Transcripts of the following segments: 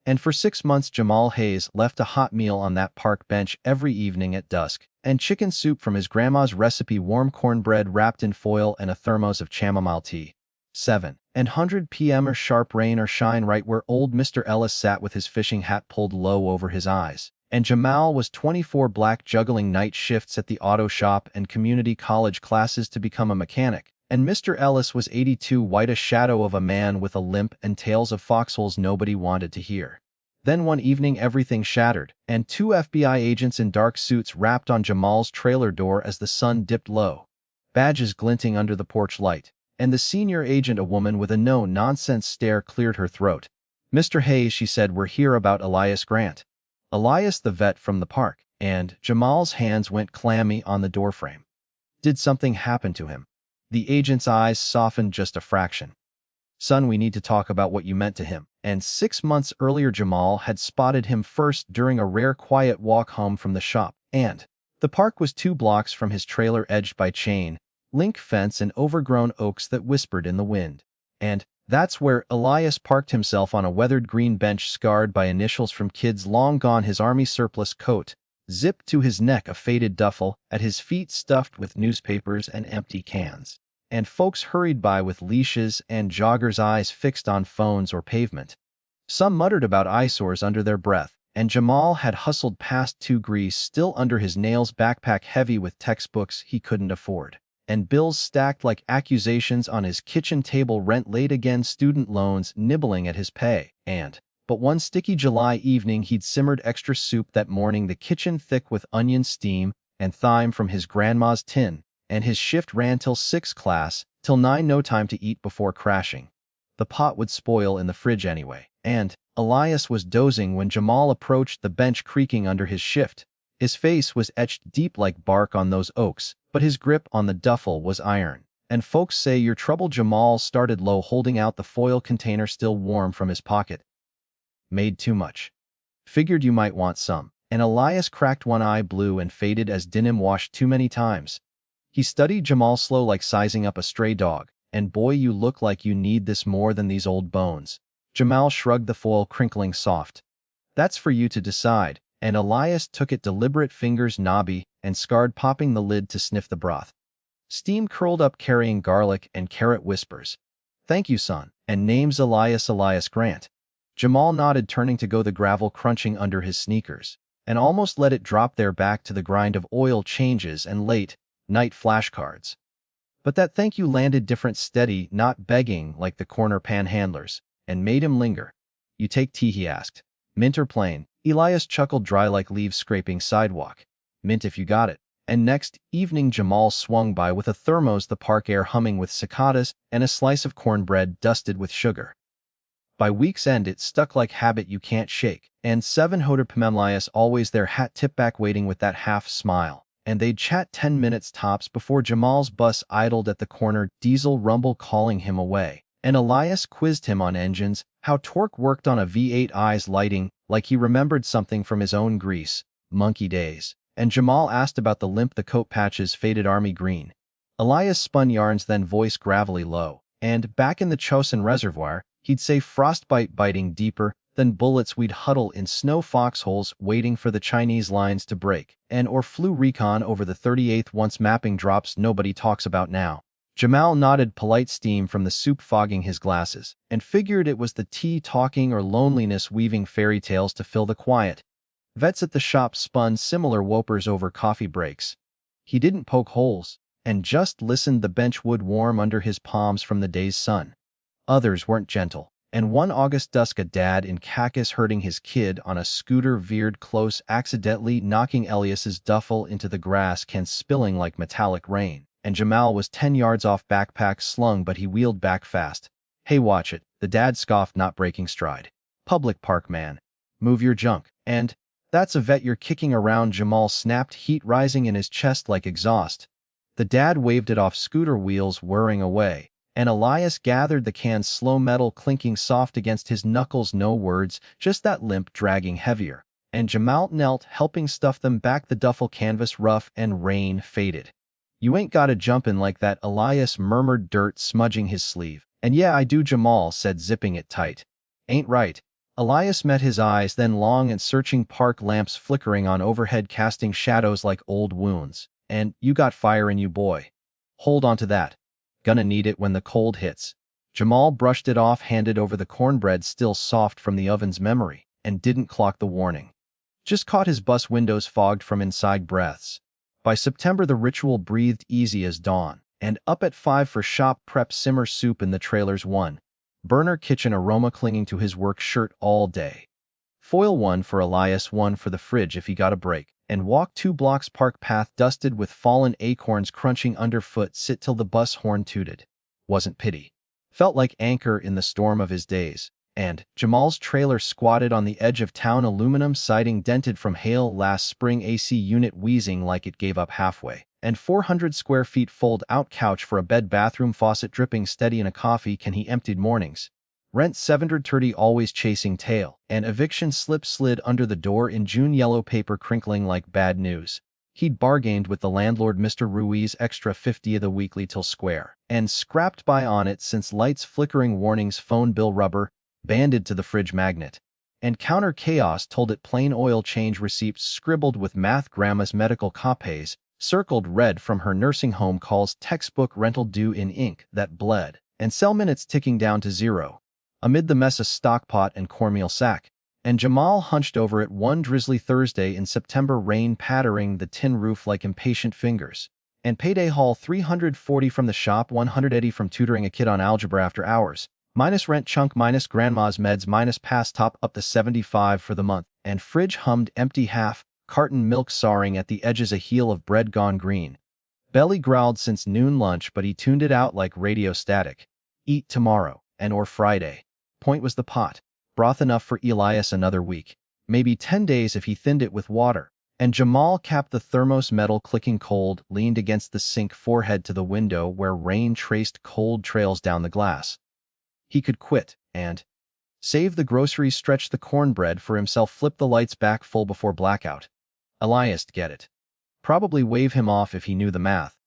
And for 6 months Jamal Hayes left a hot meal on that park bench every evening at dusk, and chicken soup from his grandma's recipe, warm cornbread wrapped in foil, and a thermos of chamomile tea. 7. And 100 p.m. or sharp rain or shine, right where old Mr. Ellis sat with his fishing hat pulled low over his eyes. And Jamal was 24 black, juggling night shifts at the auto shop and community college classes to become a mechanic. And Mr. Ellis was 82 white, a shadow of a man with a limp, and tales of foxholes nobody wanted to hear. Then one evening everything shattered, and 2 FBI agents in dark suits rapped on Jamal's trailer door as the sun dipped low, badges glinting under the porch light. And the senior agent, a woman with a no-nonsense stare, cleared her throat. "Mr. Hayes," she said, "we're here about Elias Grant." Elias, the vet from the park. And Jamal's hands went clammy on the doorframe. Did something happen to him? The agent's eyes softened just a fraction. "Son, we need to talk about what you meant to him." And 6 months earlier Jamal had spotted him first during a rare quiet walk home from the shop. And the park was 2 blocks from his trailer, edged by chain link fence and overgrown oaks that whispered in the wind. And that's where Elias parked himself, on a weathered green bench scarred by initials from kids long gone, his army surplus coat zipped to his neck, a faded duffel at his feet stuffed with newspapers and empty cans. And folks hurried by with leashes and joggers, eyes fixed on phones or pavement. Some muttered about eyesores under their breath, and Jamal had hustled past 2 grease still under his nails, backpack heavy with textbooks he couldn't afford, and bills stacked like accusations on his kitchen table, rent late again, student loans nibbling at his pay. But one sticky July evening he'd simmered extra soup that morning, the kitchen thick with onion steam and thyme from his grandma's tin, and his shift ran till 6, class till 9, no time to eat before crashing. The pot would spoil in the fridge anyway. And Elias was dozing when Jamal approached the bench, creaking under his shift. His face was etched deep like bark on those oaks, but his grip on the duffel was iron. "And folks say you're trouble." Jamal started low, holding out the foil container still warm from his pocket. "Made too much. Figured you might want some." And Elias cracked one eye blue and faded as denim washed too many times. He studied Jamal slow, like sizing up a stray dog. "And boy, you look like you need this more than these old bones." Jamal shrugged, the foil crinkling soft. "That's for you to decide." And Elias took it, deliberate, fingers knobby and scarred, popping the lid to sniff the broth. Steam curled up, carrying garlic and carrot whispers. "Thank you, son." "And name's Elias Grant." Jamal nodded, turning to go, the gravel crunching under his sneakers, and almost let it drop there, back to the grind of oil changes and late night flashcards. But that thank you landed different, steady, not begging like the corner panhandlers, and made him linger. "You take tea?" he asked. "Mint or plain?" Elias chuckled, dry like leaves scraping sidewalk. "Mint if you got it." And next evening Jamal swung by with a thermos, the park air humming with cicadas, and a slice of cornbread dusted with sugar. By week's end it stuck like habit you can't shake. And 7 Hoder Elias always there, hat tipped back, waiting with that half smile. And they'd chat 10 minutes tops before Jamal's bus idled at the corner, diesel rumble calling him away. And Elias quizzed him on engines, how torque worked on a V8, eyes lighting like he remembered something from his own grease monkey days. And Jamal asked about the limp, the coat patches faded army green. Elias spun yarns, then voice gravelly low. "And back in the Chosin Reservoir," he'd say, "frostbite biting deeper than bullets, we'd huddle in snow foxholes waiting for the Chinese lines to break, and or flew recon over the 38th once, mapping drops nobody talks about now." Jamal nodded, polite steam from the soup fogging his glasses, and figured it was the tea talking or loneliness weaving fairy tales to fill the quiet. Vets at the shop spun similar whoppers over coffee breaks. He didn't poke holes, and just listened, the bench wood warm under his palms from the day's sun. Others weren't gentle, and one August dusk a dad in khakis herding his kid on a scooter veered close, accidentally knocking Elias's duffel into the grass can, spilling like metallic rain. And Jamal was 10 yards off, backpack slung, but he wheeled back fast. "Hey, watch it," the dad scoffed, not breaking stride. "Public park, man. Move your junk." "And that's a vet you're kicking around," Jamal snapped, heat rising in his chest like exhaust. The dad waved it off, scooter wheels whirring away, and Elias gathered the can, slow metal clinking soft against his knuckles, no words, just that limp dragging heavier. And Jamal knelt, helping stuff them back, the duffel canvas rough and rain faded. "You ain't gotta jump in like that," Elias murmured, dirt smudging his sleeve. "And yeah, I do," Jamal said, zipping it tight. "Ain't right." Elias met his eyes, then long and searching park lamps flickering on overhead casting shadows like old wounds. And you got fire in you, boy. Hold on to that. Gonna need it when the cold hits. Jamal brushed it off, handed over the cornbread still soft from the oven's memory, and didn't clock the warning. Just caught his bus windows fogged from inside breaths. By September the ritual breathed easy as dawn, and up at 5 for shop prep simmer soup in the trailer's burner kitchen aroma clinging to his work shirt all day. Foil 1 for Elias, 1 for the fridge if he got a break, and walk 2 blocks park path dusted with fallen acorns crunching underfoot, sit till the bus horn tooted. Wasn't pity. Felt like anchor in the storm of his days. And Jamal's trailer squatted on the edge of town, aluminum siding dented from hail last spring, AC unit wheezing like it gave up halfway, and 400 square feet fold-out couch for a bed, bathroom faucet dripping steady in a coffee can he emptied mornings. Rent 730 always chasing tail, and eviction slip slid under the door in June, yellow paper crinkling like bad news. He'd bargained with the landlord, Mr. Ruiz, extra 50 of the weekly till square, and scrapped by on it since lights flickering warnings, phone bill rubber, banded to the fridge magnet. And counter chaos told it plain oil change receipts scribbled with math, grandma's medical copays, circled red from her nursing home calls, textbook rental due in ink that bled, and cell minutes ticking down to 0. Amid the mess, a stockpot and cornmeal sack. And Jamal hunched over it one drizzly Thursday in September, rain pattering the tin roof like impatient fingers. And payday haul, 340 from the shop, 180 from tutoring a kid on algebra after hours. Minus rent chunk, minus grandma's meds, minus pass, top up the 75 for the month. And fridge hummed empty, half carton milk soaring at the edges, a heel of bread gone green. Belly growled since noon lunch, but he tuned it out like radio static. Eat tomorrow, and or Friday. Point was the pot. Broth enough for Elias another week. Maybe 10 days if he thinned it with water. And Jamal capped the thermos, metal clicking cold, leaned against the sink, forehead to the window where rain traced cold trails down the glass. He could quit and save the groceries, stretch the cornbread for himself, flip the lights back full before blackout. Elias'd get it. Probably wave him off if he knew the math.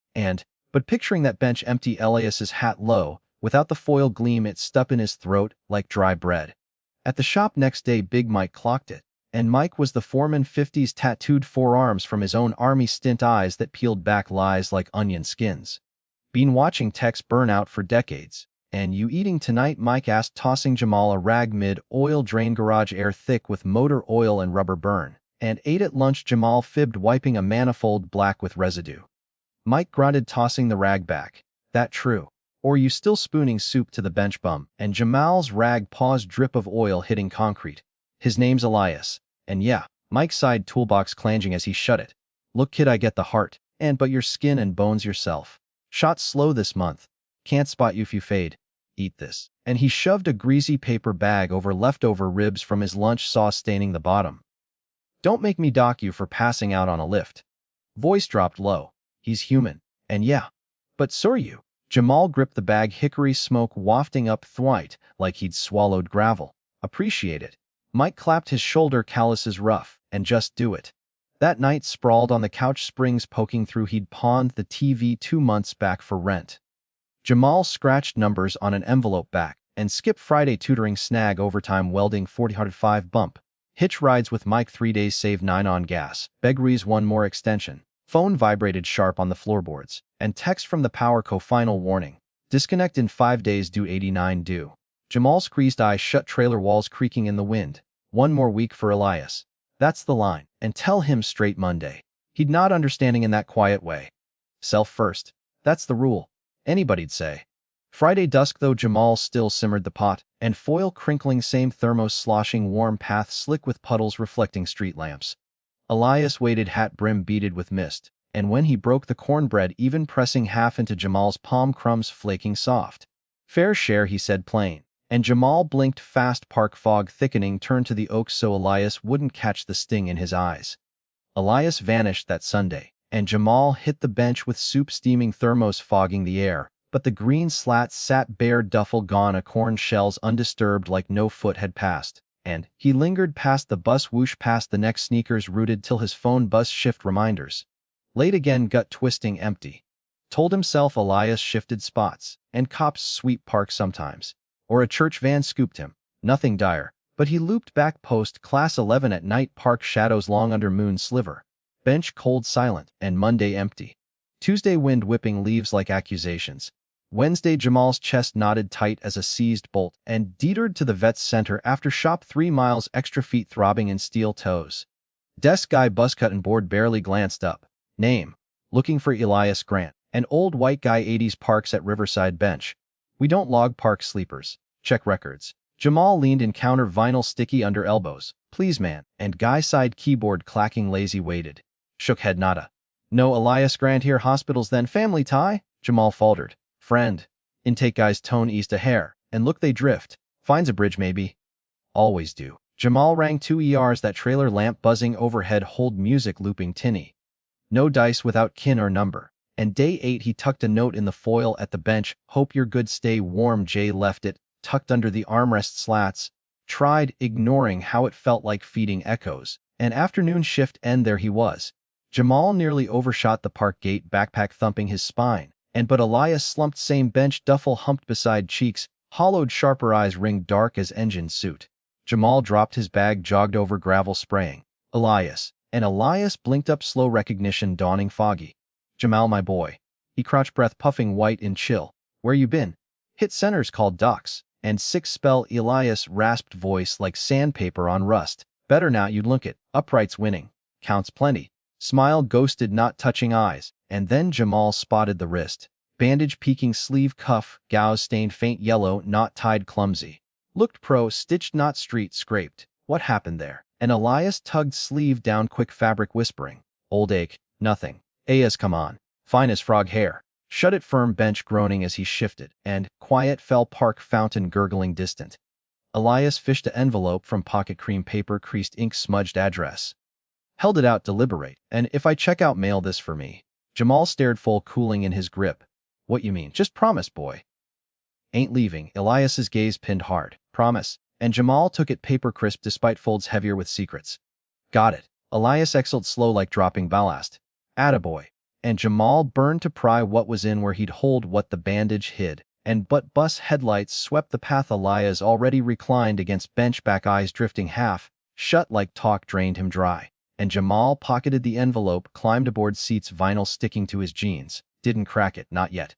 But picturing that bench empty, Elias's hat low, without the foil gleam, it stuck in his throat like dry bread. At the shop next day, Big Mike clocked it. And Mike was the foreman, 50s, tattooed forearms from his own army stint, eyes that peeled back lies like onion skins. Been watching Tex burn out for decades. And you eating tonight? Mike asked, tossing Jamal a rag mid-oil drain, garage air thick with motor oil and rubber burn. And ate at lunch, Jamal fibbed, wiping a manifold black with residue. Mike grunted, tossing the rag back. That true? Or you still spooning soup to the bench bum? And Jamal's rag paused, drip of oil hitting concrete. His name's Elias. And yeah, Mike sighed, toolbox clanging as he shut it. Look kid, I get the heart. But your skin and bones yourself. Shot slow this month. Can't spot you if you fade. Eat this. And he shoved a greasy paper bag over leftover ribs from his lunch, sauce staining the bottom. Don't make me dock you for passing out on a lift. Voice dropped low. He's human. And yeah. But so're you. Jamal gripped the bag, hickory smoke wafting up thwite like he'd swallowed gravel. Appreciate it. Mike clapped his shoulder, calluses rough, and just do it. That night, sprawled on the couch, springs poking through, he'd pawned the TV 2 months back for rent. Jamal scratched numbers on an envelope back, and skip Friday tutoring, snag overtime welding, 40-5 bump. Hitch rides with Mike 3 days, save 9 on gas. Begrees 1 more extension. Phone vibrated sharp on the floorboards, and text from the power co, final warning. Disconnect in 5 days, due 89 due. Jamal squeezed eyes shut, trailer walls creaking in the wind. 1 more week for Elias. That's the line, and tell him straight Monday. He'd nod, understanding in that quiet way. Self first. That's the rule. Anybody'd say. Friday dusk though, Jamal still simmered the pot, and foil crinkling, same thermos sloshing, warm path slick with puddles reflecting street lamps. Elias waited, hat brim beaded with mist, and when he broke the cornbread, even pressing half into Jamal's palm, crumbs flaking soft. Fair share, he said plain, and Jamal blinked fast, park fog thickening, turned to the oaks so Elias wouldn't catch the sting in his eyes. Elias vanished that Sunday, and Jamal hit the bench with soup steaming, thermos fogging the air, but the green slats sat bare, duffel gone, acorn shells undisturbed like no foot had passed. And he lingered past the bus, whoosh past the next, sneakers rooted till his phone buzz shift reminders. Late again, gut twisting, empty. Told himself Elias shifted spots, and cops sweep park sometimes. Or a church van scooped him. Nothing dire, But he looped back post class 11 at night, park shadows long under moon sliver. Bench cold silent, and Monday empty. Tuesday wind whipping leaves like accusations. Wednesday Jamal's chest knotted tight as a seized bolt, and detered to the vet's center after shop 3 miles extra, feet throbbing in steel toes. Desk guy buzzcut and bored barely glanced up. Name. Looking for Elias Grant. An old white guy, 80s, parks at Riverside bench. We don't log park sleepers. Check records. Jamal leaned in counter, vinyl sticky under elbows. Please man. And guy side keyboard clacking, lazy waited. Shook head, nada. No Elias Grant here. Hospitals then. Family tie? Jamal faltered. Friend. Intake guy's tone eased a hair. And look, they drift. Finds a bridge maybe. Always do. Jamal rang 2 ERs, that trailer lamp buzzing overhead, hold music looping tinny. No dice without kin or number. And day 8 he tucked a note in the foil at the bench. Hope you're good, stay warm. Jay left it, tucked under the armrest slats. Tried, ignoring how it felt like feeding echoes. An afternoon shift end, there he was. Jamal nearly overshot the park gate, backpack thumping his spine. But Elias slumped, same bench, duffel humped beside cheeks, hollowed, sharper eyes ringed dark as engine suit. Jamal dropped his bag, jogged over, gravel spraying. Elias. And Elias blinked up, slow recognition dawning, foggy. Jamal, my boy. He crouched, breath puffing, white and chill. Where you been? Hit centers, called docs. And 6 spell. Elias rasped, voice like sandpaper on rust. Better now, you'd look it. Uprights winning. Counts plenty. Smile ghosted, not touching eyes. And then Jamal spotted the wrist. Bandage peeking, sleeve cuff, gauze stained faint yellow, knot tied clumsy. Looked pro, stitched, not street scraped. What happened there? And Elias tugged sleeve down, quick fabric whispering. Old ache, nothing. Ayas, come on. Fine as frog hair. Shut it firm, bench groaning as he shifted. And quiet fell, park fountain gurgling distant. Elias fished an envelope from pocket, cream paper, creased ink, smudged address. Held it out, deliberate. And if I check out, mail this for me. Jamal stared, full cooling in his grip. What you mean? Just promise, boy. Ain't leaving. Elias's gaze pinned hard. Promise. And Jamal took it, paper crisp despite folds heavier with secrets. Got it. Elias exhaled, slow like dropping ballast. Attaboy. And Jamal burned to pry what was in where he'd hold what the bandage hid. But bus headlights swept the path. Elias already reclined against bench, back eyes drifting half shut like talk drained him dry. And Jamal pocketed the envelope, climbed aboard, seats vinyl sticking to his jeans. Didn't crack it, not yet.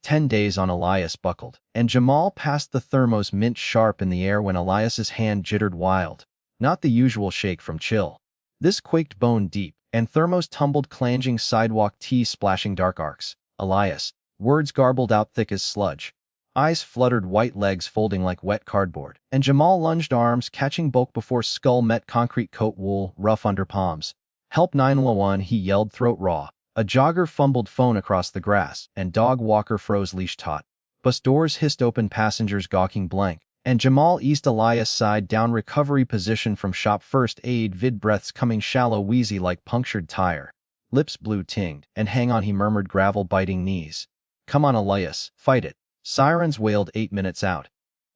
10 days on. Elias buckled. And Jamal passed the thermos, mint sharp in the air, when Elias's hand jittered wild. Not the usual shake from chill. This quaked bone deep, and thermos tumbled, clanging, sidewalk tea splashing, dark arcs. Elias. Words garbled out thick as sludge. Eyes fluttered, white legs folding like wet cardboard. And Jamal lunged, arms catching bulk before skull met concrete, coat wool, rough under palms. Help 911, he yelled, throat raw. A jogger fumbled phone across the grass, and dog walker froze, leash taut. Bus doors hissed open, passengers gawking blank. And Jamal eased Elias side down, recovery position from shop, first aid, vid breaths coming shallow, wheezy like punctured tire. Lips blue tinged. And hang on, he murmured, gravel biting knees. Come on, Elias, fight it. Sirens wailed 8 minutes out.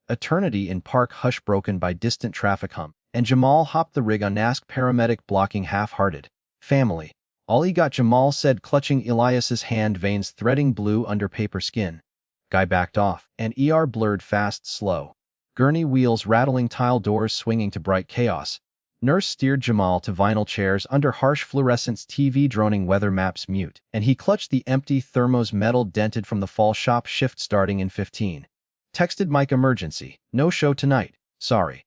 Eternity in park hush broken by distant traffic hum. And Jamal hopped the rig, unasked, paramedic blocking, half-hearted. Family. All he got, Jamal said, clutching Elias's hand, veins threading blue under paper skin. Guy backed off, and ER blurred fast, slow. Gurney wheels rattling, tile doors swinging to bright chaos. Nurse steered Jamal to vinyl chairs under harsh fluorescence, TV droning, weather maps mute, and he clutched the empty thermos, metal dented from the fall, shop shift starting in 15. Texted Mike, emergency, no show tonight, sorry.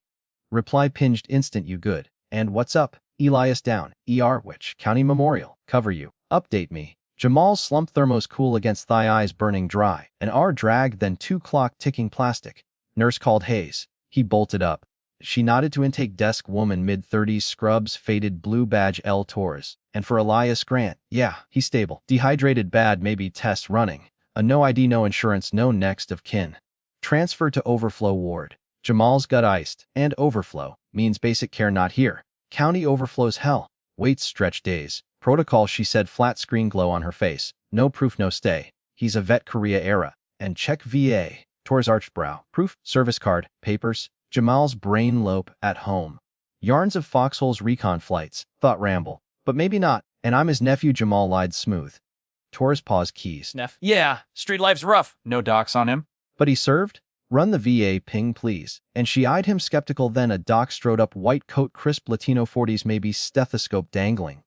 Reply pinged, instant, you good. And what's up? Elias down, ER, which county? Memorial, cover you, update me. Jamal slumped, thermos cool against thigh, eyes burning dry, an hour dragged, then 2 clock ticking, plastic. Nurse called Hayes. He bolted up. She nodded to intake desk, woman mid-30s, scrubs, faded blue badge, L Torres. And for Elias Grant, yeah, he's stable. Dehydrated bad, maybe test running. A no ID, no insurance, no next of kin. Transfer to overflow ward. Jamal's gut iced. And overflow means basic care not here. County overflows hell. Waits stretch days. Protocol, she said, flat screen glow on her face. No proof, no stay. He's a vet, Korea era. And check VA. Torres arched brow. Proof, service card, papers. Jamal's brain lope, at home. Yarns of foxholes, recon flights, thought ramble. But maybe not, and I'm his nephew. Jamal lied smooth. Torres paused, keys. Yeah, street life's rough. No docs on him. But he served? Run the VA ping, please. And she eyed him skeptical, then a doc strode up, white coat, crisp Latino 40s, maybe stethoscope dangling.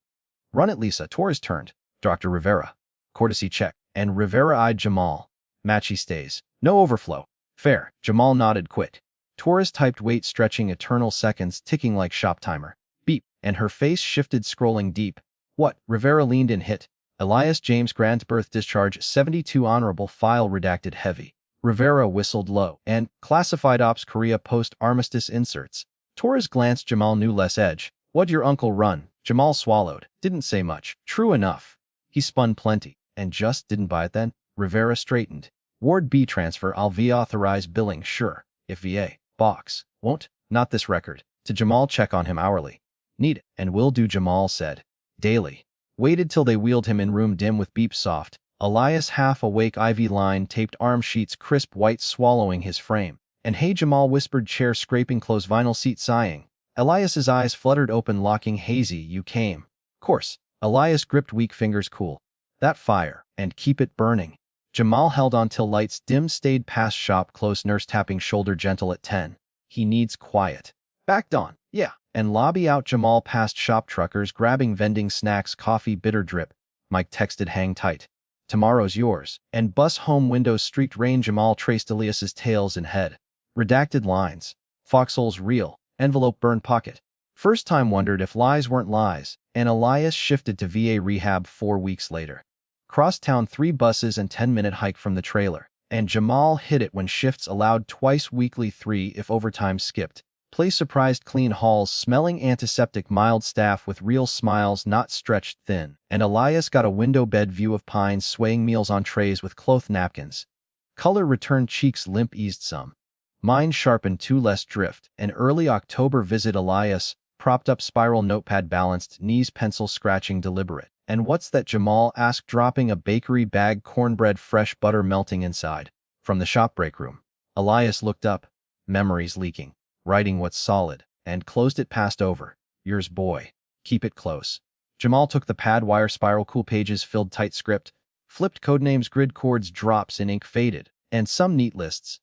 Run it, Lisa. Torres turned. Dr. Rivera. Courtesy check. And Rivera eyed Jamal. Matchy stays. No overflow. Fair. Jamal nodded quick. Torres typed, wait, stretching eternal seconds, ticking like shop timer. Beep. And her face shifted, scrolling deep. What? Rivera leaned in, hit. Elias James Grant, birth discharge 72, honorable file redacted heavy. Rivera whistled low. And classified ops Korea post-armistice inserts. Torres glanced. Jamal knew less edge. What'd your uncle run? Jamal swallowed. Didn't say much. True enough. He spun plenty. And just didn't buy it then? Rivera straightened. Ward B transfer. I'll VA authorize billing, sure. If VA. Box. Won't? Not this record. To Jamal, check on him hourly. Need it. And will do, Jamal said. Daily. Waited till they wheeled him in, room dim with beep soft. Elias half awake, IV line taped arm sheets, crisp white swallowing his frame. And hey, Jamal whispered, chair scraping, close vinyl seat sighing. Elias's eyes fluttered open, locking. Hazy, you came. Course. Elias gripped weak fingers, cool. That fire. And keep it burning. Jamal held on till lights dim, stayed past shop close, nurse tapping shoulder gentle at 10. He needs quiet. Backed on. Yeah. And lobby out. Jamal passed shop truckers grabbing vending snacks, coffee, bitter drip. Mike texted, hang tight. Tomorrow's yours. And bus home, windows streaked rain. Jamal traced Elias's tails and head. Redacted lines. Foxholes real. Envelope burned pocket. First time wondered if lies weren't lies. And Elias shifted to VA rehab 4 weeks later. Cross town, 3 buses and 10-minute hike from the trailer. And Jamal hit it when shifts allowed, twice weekly, 3 if overtime skipped. Place surprised, clean halls, smelling antiseptic, mild staff with real smiles, not stretched thin. And Elias got a window bed view of pines, swaying meals on trays with cloth napkins. Color returned, cheeks limp eased some. Mind sharpened, 2 less drift. An early October visit. Elias, propped up, spiral notepad balanced, knees pencil scratching, deliberate. And what's that? Jamal asked, dropping a bakery bag, cornbread, fresh butter melting inside. From the shop break room. Elias looked up. Memories leaking. Writing what's solid. And closed it, passed over. Yours, boy. Keep it close. Jamal took the pad, wire spiral, cool pages filled, tight script. Flipped codenames, grid chords, drops in ink faded. And some neat lists.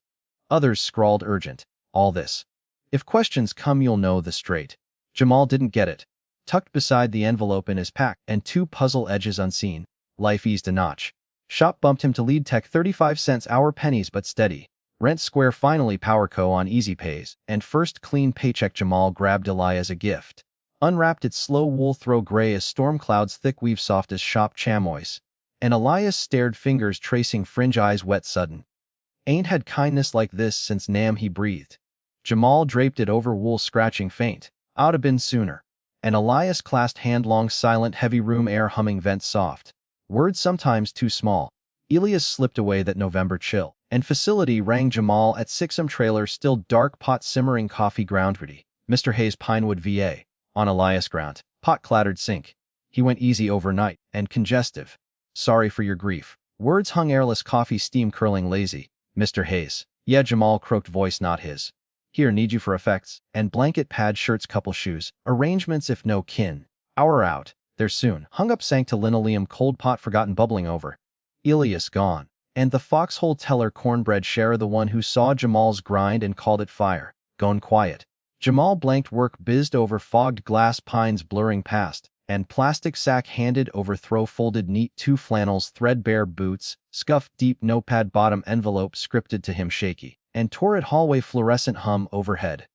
Others scrawled urgent. All this. If questions come, you'll know the straight. Jamal didn't get it. Tucked beside the envelope in his pack, and 2 puzzle edges unseen. Life eased a notch. Shop bumped him to lead tech, 35 cents hour, pennies but steady. Rent square, finally PowerCo on Easy Pays, and first clean paycheck. Jamal grabbed Elias a gift. Unwrapped its slow wool, throw gray as storm clouds, thick weave soft as shop chamois. And Elias stared, fingers tracing fringe, eyes wet sudden. Ain't had kindness like this since Nam, he breathed. Jamal draped it over, wool scratching faint. Oughta been sooner. And Elias clasped hand, long silent, heavy room air humming, vent soft. Words sometimes too small. Elias slipped away that November chill. And facility rang. Jamal at 6M trailer, still dark, pot simmering, coffee ground ready. Mr. Hayes, Pinewood, VA. On Elias ground. Pot clattered sink. He went easy overnight, and congestive. Sorry for your grief. Words hung airless, coffee steam curling lazy. Mr. Hayes. Yeah, Jamal croaked, voice not his. Here, need you for effects. And blanket, pad, shirts, couple shoes. Arrangements if no kin. Hour out. There soon. Hung up, sank to linoleum, cold pot forgotten, bubbling over. Elias gone. And the foxhole teller, cornbread sharer, the one who saw Jamal's grind and called it fire. Gone quiet. Jamal blanked, work bizzed over, fogged glass, pines blurring past. And plastic sack handed over, throw folded neat, 2 flannels, threadbare boots, scuffed deep, notepad bottom, envelope scripted to him shaky. And torrid hallway, fluorescent hum overhead.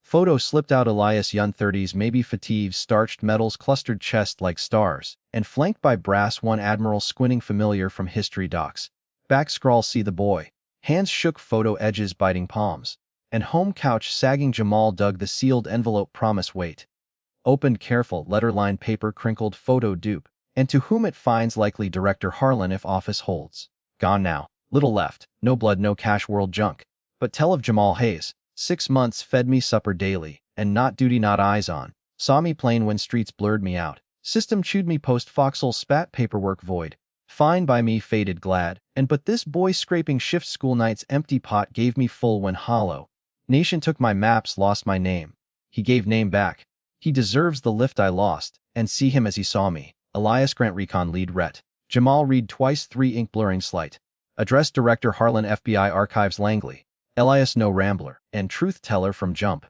Photo slipped out. Elias, young 30s, maybe fatigues, starched metals, clustered chest like stars. And flanked by brass, 1 admiral squinting, familiar from history docs. Back scrawl, see the boy. Hands shook, photo edges biting palms. And home couch sagging. Jamal dug the sealed envelope, promise wait. Opened careful, letter line, paper crinkled, photo dupe. And to whom it finds, likely Director Harlan if office holds. Gone now. Little left. No blood, no cash, world junk. But tell of Jamal Hayes. 6 months, fed me supper daily. And not duty, not eyes on. Saw me plain when streets blurred me out. System chewed me post, foxhole spat, paperwork void. Fine by me, faded glad. And but this boy scraping shift, school nights, empty pot gave me full when hollow. Nation took my maps, lost my name. He gave name back. He deserves the lift I lost. And see him as he saw me. Elias Grant, recon lead ret. Jamal read twice, 3 ink blurring slight. Address Director Harlan, FBI Archives, Langley. Elias no rambler, and truth teller from jump.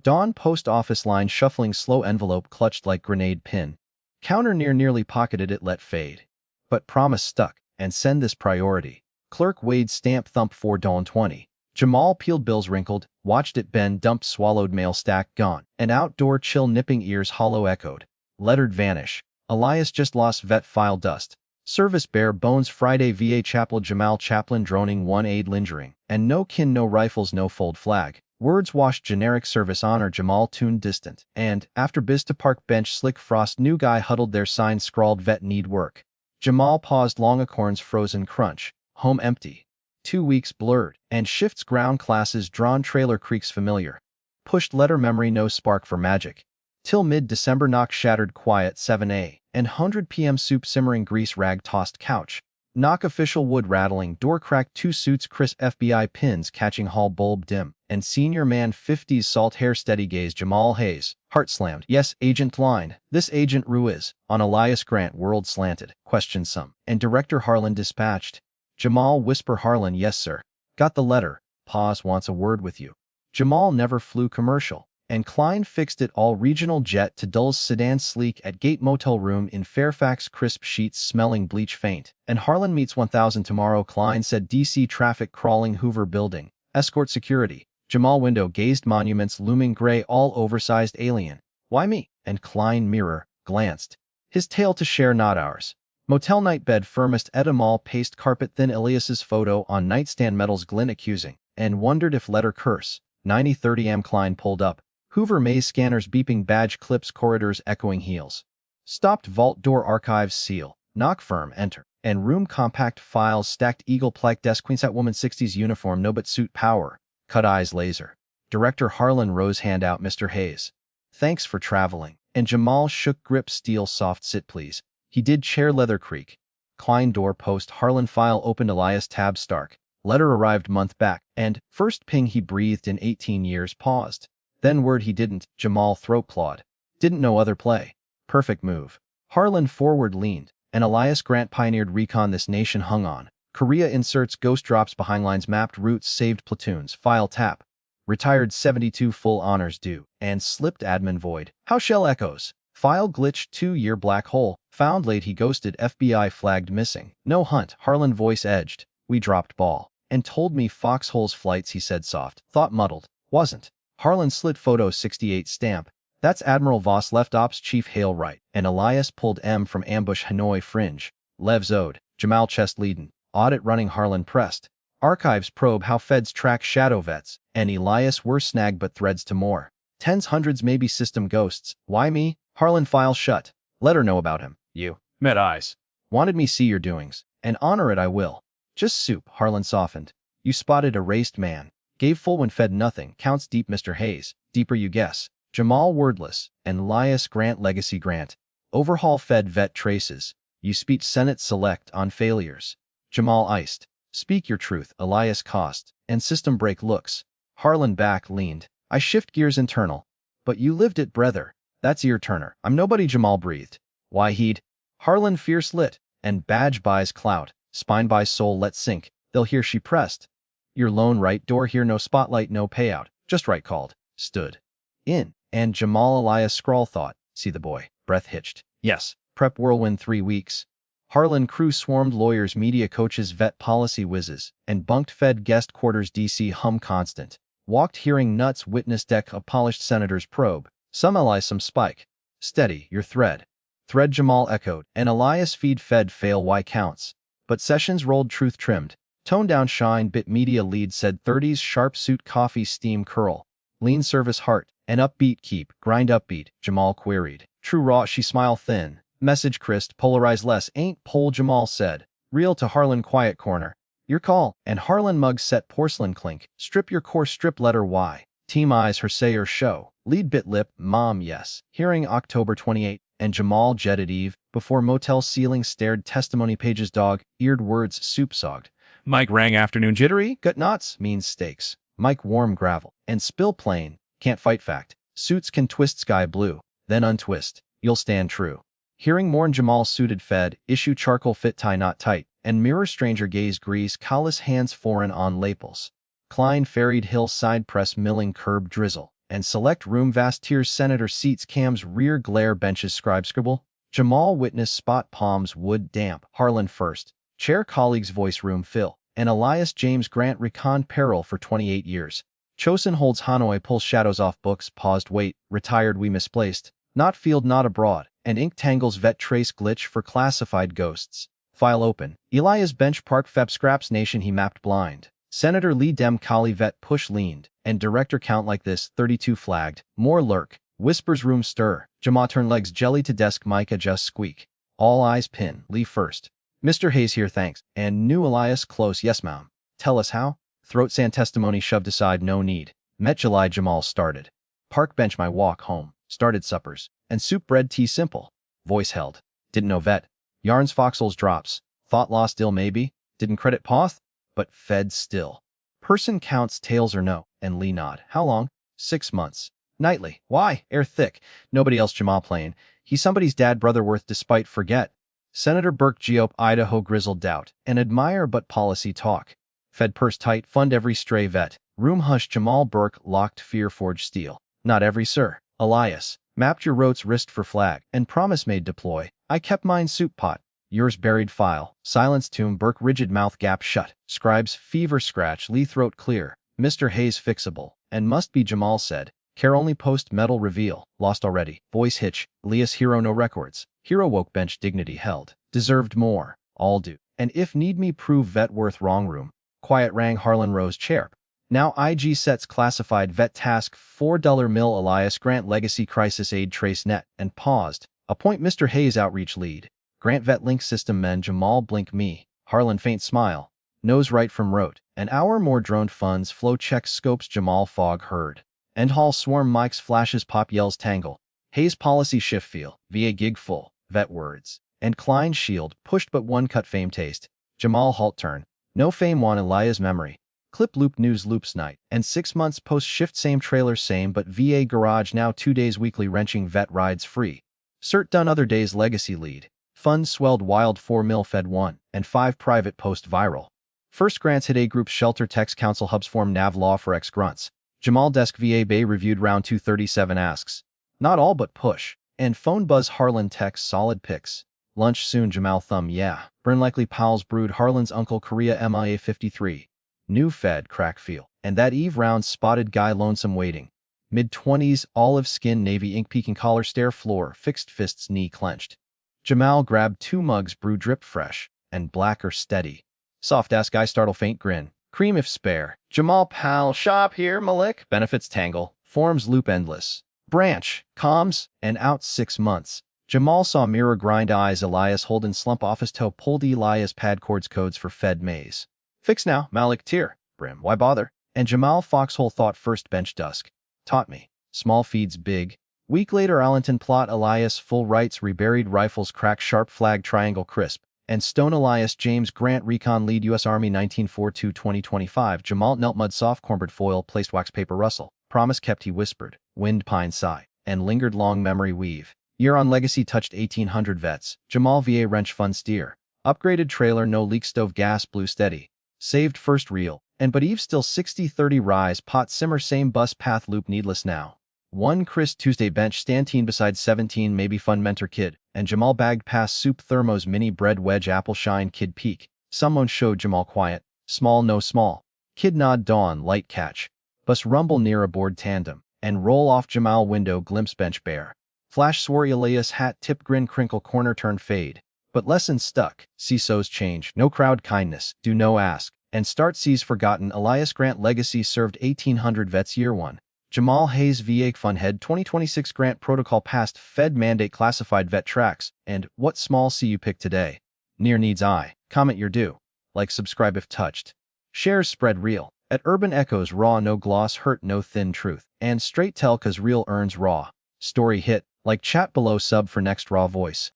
Dawn post office line shuffling slow envelope clutched like grenade pin. Counter nearly pocketed it let fade. But promise stuck, and send this priority. Clerk Wade stamp thump 4 Dawn 20. Jamal peeled bills wrinkled, watched it bend dumped swallowed mail stack gone. And outdoor chill nipping ears hollow echoed. Lettered vanish. Elias just lost vet file dust. Service bare bones Friday VA chapel Jamal chaplain droning 1 aid lingering. And no kin no rifles no fold flag. Words washed generic service honor Jamal tuned distant. And, after biz to park bench slick frost new guy huddled their sign scrawled vet need work. Jamal paused long acorns frozen crunch. Home empty. 2 weeks blurred. And shifts ground classes drawn trailer creaks familiar. Pushed letter memory no spark for magic. Till mid-December knock shattered quiet 7 and 100 p.m. soup simmering grease rag tossed couch. Knock official wood rattling door cracked 2 suits crisp FBI pins catching hall bulb dim. And senior man 50s salt hair steady gaze Jamal Hayes. Heart slammed. Yes, agent line. This agent Ruiz. On Elias Grant world slanted. Question some. And director Harlan dispatched. Jamal whisper Harlan yes sir. Got the letter. Pause wants a word with you. Jamal never flew commercial. And Klein fixed it all regional jet to Dulles sedan sleek at Gate Motel room in Fairfax crisp sheets smelling bleach faint. And Harlan meets 1000 tomorrow Klein said DC traffic crawling Hoover building. Escort security. Jamal window gazed monuments looming gray all oversized alien. Why me? And Klein mirror, glanced. His tale to share not ours. Motel night bed firmest Edamal paste carpet thin Elias's photo on nightstand metals glint accusing. And wondered if letter curse. 9030 am Klein pulled up. Hoover maze scanners beeping badge clips corridors echoing heels. Stopped vault door archives seal. Knock firm enter. And room compact files stacked eagle plaque desk queensat woman 60s uniform no but suit power. Cut eyes laser. Director Harlan rose hand out Mr. Hayes. Thanks for traveling. And Jamal shook grip steel soft sit please. He did chair leather creak. Klein door post Harlan file opened Elias tab Stark. Letter arrived month back. And first ping he breathed in 18 years paused. Then word he didn't, Jamal throat clawed. Didn't know other play. Perfect move. Harlan forward leaned, and Elias Grant pioneered recon this nation hung on. Korea inserts ghost drops behind lines mapped routes saved platoons, file tap. Retired 72 full honors due, and slipped admin void. How shell echoes. File glitched 2-year black hole, found late he ghosted FBI flagged missing. No hunt, Harlan voice edged. We dropped ball. And told me foxholes flights he said soft. Thought muddled. Wasn't. Harlan slid photo 68 stamp. That's Admiral Voss left ops chief Hale right. And Elias pulled M from ambush Hanoi fringe. Lev Zode. Jamal chest leadin. Audit running Harlan pressed. Archives probe how feds track shadow vets. And Elias were snag but threads to more. Tens hundreds maybe system ghosts. Why me? Harlan file shut. Let her know about him. You. Met eyes. Wanted me see your doings. And honor it I will. Just soup, Harlan softened. You spotted erased man. Gave full when fed nothing, counts deep Mr. Hayes, deeper you guess. Jamal wordless, and Elias Grant legacy grant. Overhaul fed vet traces. You speech Senate select on failures. Jamal iced. Speak your truth, Elias cost, and system break looks. Harlan back leaned. I shift gears internal. But you lived it brother. That's ear turner. I'm nobody Jamal breathed. Why he'd. Harlan fierce lit, and badge buys clout. Spine by soul let sink. They'll hear she pressed. Your lone right door here no spotlight no payout. Just right called. Stood. In. And Jamal Elias scrawl thought. See the boy. Breath hitched. Yes. Prep whirlwind 3 weeks. Harlan crew swarmed lawyers media coaches vet policy whizzes. And bunked fed guest quarters DC hum constant. Walked hearing nuts witness deck of polished senators probe. Some allies some spike. Steady your thread. Thread Jamal echoed. And Elias feed fed fail why counts. But sessions rolled truth trimmed. Tone down shine bit media lead said 30s sharp suit coffee steam curl. Lean service heart. And upbeat keep. Grind upbeat. Jamal queried. True raw she smile thin. Message crisp polarize less ain't pole Jamal said. Real to Harlan quiet corner. Your call. And Harlan mug set porcelain clink. Strip your core strip letter Y. Team eyes her say or show. Lead bit lip mom yes. Hearing October 28. And Jamal jetted eve. Before motel ceiling stared testimony pages dog. Eared words soup sogged. Mike rang afternoon jittery, gut knots, means steaks. Mike warm gravel, and spill plain, can't fight fact. Suits can twist sky blue, then untwist, you'll stand true. Hearing morn Jamal suited fed, issue charcoal fit tie not tight, and mirror stranger gaze grease callous hands foreign on lapels. Klein ferried hill side press milling curb drizzle, and select room vast tiers senator seats cams rear glare benches scribe scribble. Jamal witness spot palms wood damp Harlan first, chair colleagues voice room fill, and Elias James Grant recon peril for 28 years. Chosin holds Hanoi pulls shadows off books paused wait, retired we misplaced, not field not abroad, and ink tangles vet trace glitch for classified ghosts. File open. Elias bench park feb scraps nation he mapped blind. Senator Lee Dem Kali vet push leaned, and director count like this 32 flagged, more lurk, whispers room stir, Jama turn legs jelly to desk mic adjust squeak. All eyes pin, Lee first. Mr. Hayes here thanks, and new Elias close yes ma'am. Tell us how? Throat sand testimony shoved aside no need. Met July Jamal started. Park bench my walk home, started suppers, and soup bread tea simple. Voice held. Didn't know vet. Yarns foxholes drops. Thought lost ill maybe. Didn't credit poth. But fed still. Person counts tails or no, and Lee nod. How long? 6 months. Nightly. Why? Air thick. Nobody else Jamal plain. He somebody's dad brother worth despite forget. Senator Burke GOP Idaho grizzled doubt, and admire but policy talk. Fed purse tight, fund every stray vet. Room hush Jamal Burke locked fear forged steel. Not every sir. Elias. Mapped your rotes wrist for flag, and promise made deploy. I kept mine soup pot. Yours buried file. Silence tomb Burke rigid mouth gap shut. Scribes fever scratch Lee throat clear. Mr. Hayes fixable. And must be Jamal said. Care only post medal reveal. Lost already. Voice hitch. Elias hero no records. Hero woke bench dignity held. Deserved more. All do. And if need me prove vet worth wrong room. Quiet rang Harlan Rose chirp. Now IG sets classified vet task $4 mil Elias Grant legacy crisis aid trace net and paused. Appoint Mr. Hayes outreach lead. Grant vet link system men Jamal blink me. Harlan faint smile. Nose right from rote. An hour more droned funds flow checks scopes Jamal fog heard. End hall swarm mics flashes pop yells tangle. Hayes policy shift feel. VA gig full. Vet words. And Klein shield pushed but one cut fame taste. Jamal halt turn. No fame want Elias memory. Clip loop news loops night, and 6 months post shift same trailer same but VA garage now 2 days weekly wrenching vet rides free. Cert done other days legacy lead. Funds swelled wild 4 mil fed 1, and 5 private post viral. First grants hit A group shelter text council hubs form nav law for ex grunts. Jamal desk VA Bay reviewed round 237 asks. Not all but push. And phone buzz Harlan text solid pics. Lunch soon Jamal thumb yeah. Burn likely pals brood Harlan's uncle Korea MIA 53. New fed crack feel, and that eve round spotted guy lonesome waiting. Mid-20s, olive skin navy ink peeking collar stare floor, fixed fists knee clenched. Jamal grabbed 2 mugs brew drip fresh, and black or steady. Soft ass guy startle faint grin, cream if spare. Jamal pal shop here Malik, benefits tangle, forms loop endless. Branch, comms, and out 6 months. Jamal saw mirror grind eyes Elias Holden slump office toe pulled Elias pad cords codes for fed maze. Fix now, Malik tier. Brim, why bother? And Jamal Foxhole thought first bench dusk. Taught me. Small feeds big. Week later Allenton plot Elias full rights reburied rifles crack sharp flag triangle crisp. And Stone Elias James Grant recon lead U.S. Army 1942-2025 Jamal knelt mud soft cornbread foil placed wax paper rustle. Promise kept he whispered. Wind pine sigh. And lingered long memory weave. Year on legacy touched 1800 vets. Jamal VA wrench fun steer. Upgraded trailer no leak stove gas blue steady. Saved first reel, and but Eve still 60-30 rise pot simmer same bus path loop needless now. 1 Chris Tuesday bench Stantine beside 17 maybe fun mentor kid, and Jamal bagged pass soup thermos mini bread wedge apple shine kid peak. Someone showed Jamal quiet, small no small. Kid nod dawn light catch. Bus rumble near aboard tandem, and roll off Jamal window glimpse bench bare. Flash swore Elias hat tip grin crinkle corner turn fade. But lesson stuck, CISO's change, no crowd kindness, do no ask, and start sees forgotten Elias Grant legacy served 1800 vets year 1. Jamal Hayes VA Funhead 2026 Grant protocol passed Fed mandate classified vet tracks, and what small see you pick today? Near needs eye, comment your due. Like subscribe if touched. Shares spread real, at Urban Echoes raw no gloss hurt no thin truth, and straight tell cause real earns raw. Story hit, like chat below sub for next raw voice.